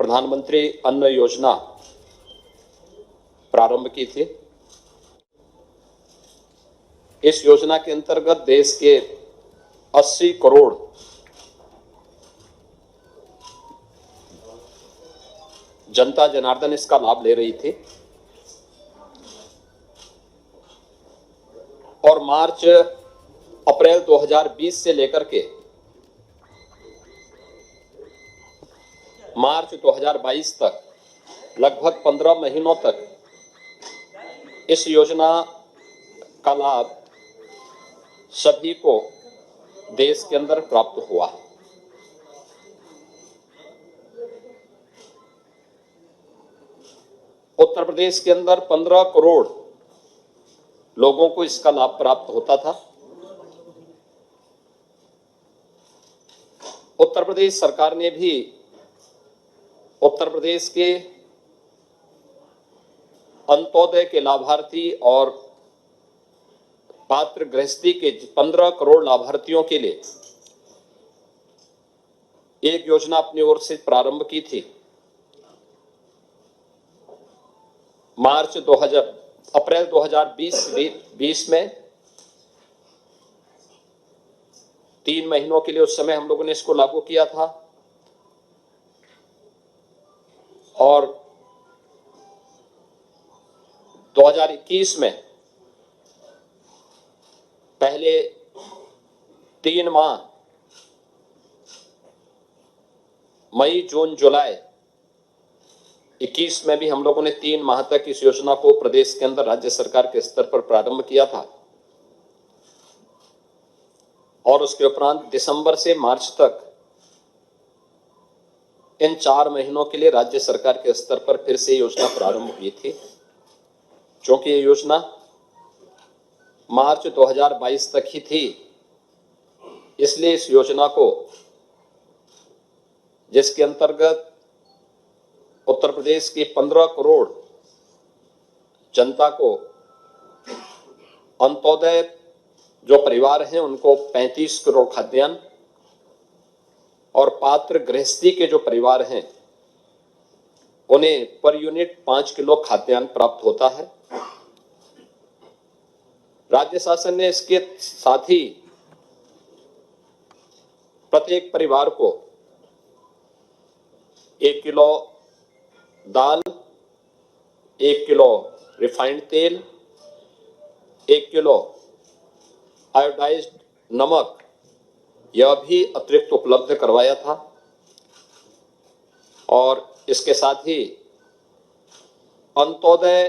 प्रधानमंत्री अन्न योजना प्रारंभ की थी। इस योजना के अंतर्गत देश के 80 करोड़ जनता जनार्दन इसका लाभ ले रही थी और मार्च अप्रैल 2020 से लेकर के मार्च 2022 तक लगभग 15 महीनों तक इस योजना का लाभ सभी को देश के अंदर प्राप्त हुआ। उत्तर प्रदेश के अंदर 15 करोड़ लोगों को इसका लाभ प्राप्त होता था। उत्तर प्रदेश सरकार ने भी उत्तर प्रदेश के अंत्योदय के लाभार्थी और पात्र गृहस्थी के 15 करोड़ लाभार्थियों के लिए एक योजना अपनी ओर से प्रारंभ की थी। अप्रैल 2020 में 3 महीनों के लिए उस समय हम लोगों ने इसको लागू किया था और 2021 में पहले 3 माह मई, जून, जुलाई 21 में भी हम लोगों ने 3 माह तक इस योजना को प्रदेश के अंदर राज्य सरकार के स्तर पर प्रारंभ किया था और उसके उपरांत दिसंबर से मार्च तक इन 4 महीनों के लिए राज्य सरकार के स्तर पर फिर से योजना प्रारंभ हुई थी। क्योंकि ये योजना मार्च 2022 तक ही थी, इसलिए इस योजना को, जिसके अंतर्गत उत्तर प्रदेश के 15 करोड़ जनता को अंत्योदय जो परिवार हैं उनको 35 करोड़ खाद्यान्न और पात्र गृहस्थी के जो परिवार हैं उन्हें पर यूनिट 5 किलो खाद्यान्न प्राप्त होता है। राज्य शासन ने इसके साथ ही प्रत्येक परिवार को 1 किलो दाल, 1 किलो रिफाइंड तेल, 1 किलो आयोडाइज्ड नमक यह भी अतिरिक्त उपलब्ध करवाया था और इसके साथ ही अंत्योदय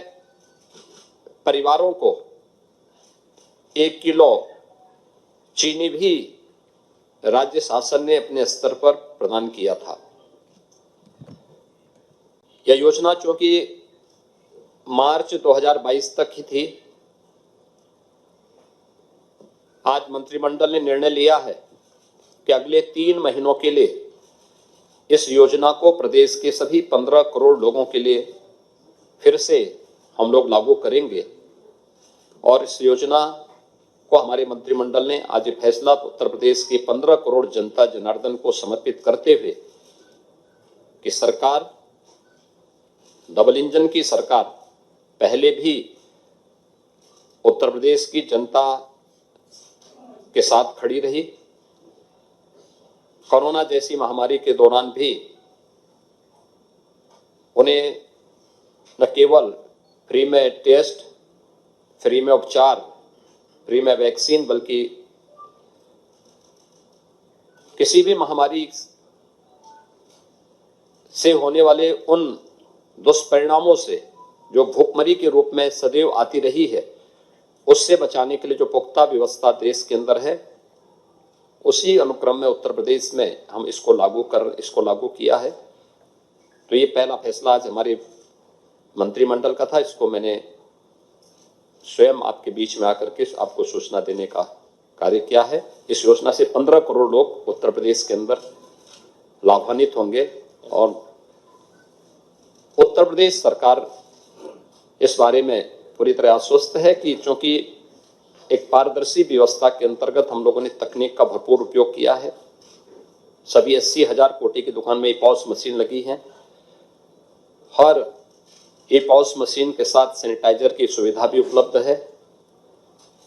परिवारों को 1 किलो चीनी भी राज्य शासन ने अपने स्तर पर प्रदान किया था। यह योजना चूंकि मार्च 2022 तक ही थी, आज मंत्रिमंडल ने निर्णय लिया है कि अगले 3 महीनों के लिए इस योजना को प्रदेश के सभी 15 करोड़ लोगों के लिए फिर से हम लोग लागू करेंगे और इस योजना को हमारे मंत्रिमंडल ने आज फैसला उत्तर प्रदेश के 15 करोड़ जनता जनार्दन को समर्पित करते हुए कि सरकार, डबल इंजन की सरकार, पहले भी उत्तर प्रदेश की जनता के साथ खड़ी रही। कोरोना जैसी महामारी के दौरान भी उन्हें न केवल फ्री में टेस्ट, फ्री में उपचार, फ्री में वैक्सीन, बल्कि किसी भी महामारी से होने वाले उन दुष्परिणामों से जो भूखमरी के रूप में सदैव आती रही है, उससे बचाने के लिए जो पुख्ता व्यवस्था देश के अंदर है, उसी अनुक्रम में उत्तर प्रदेश में हम इसको लागू किया है। तो ये पहला फैसला आज हमारे मंत्रिमंडल का था। इसको मैंने स्वयं आपके बीच में आकर के आपको सूचना देने का कार्य किया है। इस योजना से 15 करोड़ लोग उत्तर प्रदेश के अंदर लाभान्वित होंगे और उत्तर प्रदेश सरकार इस बारे में पूरी तरह आश्वस्त है कि चूंकि एक पारदर्शी व्यवस्था के अंतर्गत हम लोगों ने तकनीक का भरपूर उपयोग किया है। सभी 80,000 कोटी की दुकान में पॉस मशीन लगी है हर ई-पॉस मशीन के साथ सैनिटाइजर की सुविधा भी उपलब्ध है।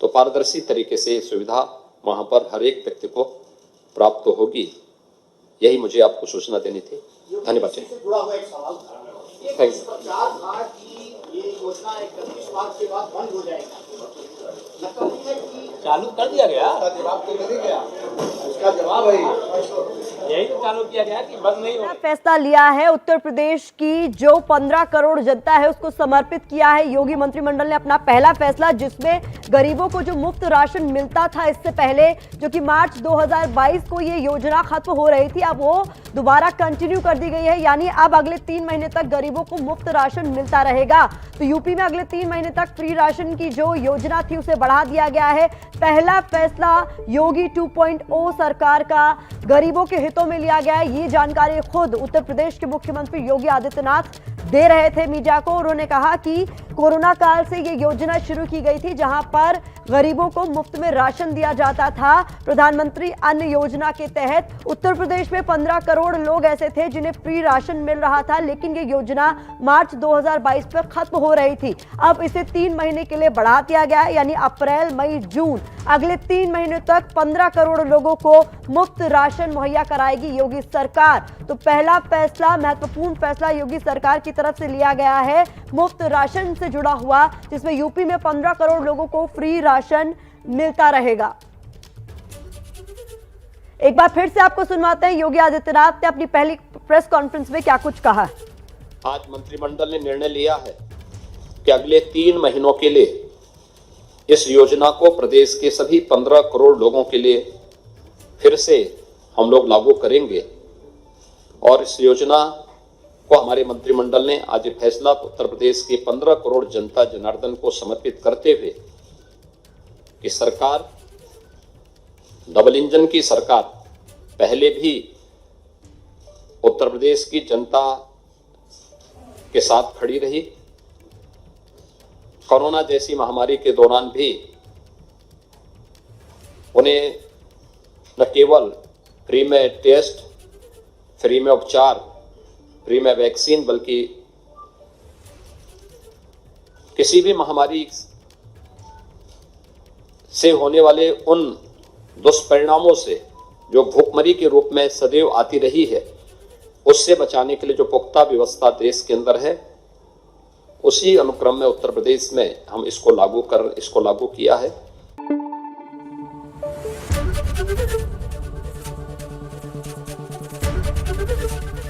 तो पारदर्शी तरीके से ये सुविधा वहां पर हर एक व्यक्ति को प्राप्त होगी, यही मुझे आपको सूचना देनी थी। धन्यवाद। जुड़ा हुआ एक सवाल था, थैंक यू। प्रचार था कि ये योजना 31 मार्च के बाद बंद हो जाएगा, लगता नहीं है कि चालू कर दिया गया। जवाब तो नहीं गया, उसका जवाब है यही तो चालू किया गया कि बंद नहीं हो। फैसला लिया है उत्तर प्रदेश की जो 15 करोड़ जनता है उसको समर्पित किया है योगी मंत्रिमंडल ने अपना पहला फैसला, जिसमें गरीबों को जो मुफ्त राशन मिलता था इससे पहले, जो कि मार्च 2022 को ये योजना खत्म हो रही थी, अब वो दोबारा कंटिन्यू कर दी गई है। यानी अब अगले 3 महीने तक गरीबों को मुफ्त राशन मिलता रहेगा। तो यूपी में अगले 3 महीने तक फ्री राशन की जो योजना थी उसे बढ़ा दिया गया है। पहला फैसला योगी 2.0 सरकार का गरीबों के हितों में लिया गया है। ये जानकारी खुद उत्तर प्रदेश के मुख्यमंत्री योगी आदित्यनाथ दे रहे थे मीडिया को। उन्होंने कहा कि कोरोना काल से ये योजना शुरू की गई थी जहां पर गरीबों को मुफ्त में राशन दिया जाता था। प्रधानमंत्री अन्न योजना के तहत उत्तर प्रदेश में 15 करोड़ लोग ऐसे थे जिन्हें फ्री राशन मिल रहा था, लेकिन ये योजना मार्च 2022 पर खत्म हो रही थी। अब इसे 3 महीने के लिए बढ़ा दिया गया है, यानी अप्रैल, मई, जून, अगले 3 महीने तक 15 करोड़ लोगों को मुफ्त राशन मुहैया कराएगी योगी सरकार। तो पहला फैसला, महत्वपूर्ण फैसला योगी सरकार की तरफ से लिया गया है मुफ्त राशन से जुड़ा हुआ, जिसमें यूपी में 15 करोड़ लोगों को फ्री राशन मिलता रहेगा। एक बार फिर से आपको सुनवाते हैं योगी आदित्यनाथ ने अपनी पहली प्रेस कॉन्फ्रेंस में क्या कुछ कहा। आज मंत्रिमंडल ने निर्णय लिया है कि अगले 3 महीनों के लिए इस योजना को प्रदेश के सभी 15 करोड़ लोगों के लिए फिर से हम लोग लागू करेंगे। और इस योजना को हमारे मंत्रिमंडल ने आज ये फैसला उत्तर प्रदेश के 15 करोड़ जनता जनार्दन को समर्पित करते हुए कि सरकार डबल इंजन की सरकार पहले भी उत्तर प्रदेश की जनता के साथ खड़ी रही। कोरोना जैसी महामारी के दौरान भी उन्हें न केवल फ्री में टेस्ट, फ्री में उपचार, फ्री में वैक्सीन, बल्कि किसी भी महामारी से होने वाले उन दुष्परिणामों से जो भूखमरी के रूप में सदैव आती रही है, उससे बचाने के लिए जो पुख्ता व्यवस्था देश के अंदर है, उसी अनुक्रम में उत्तर प्रदेश में हम इसको लागू किया है।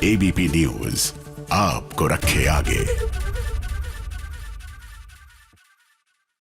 एबीपी न्यूज आपको रखे आगे।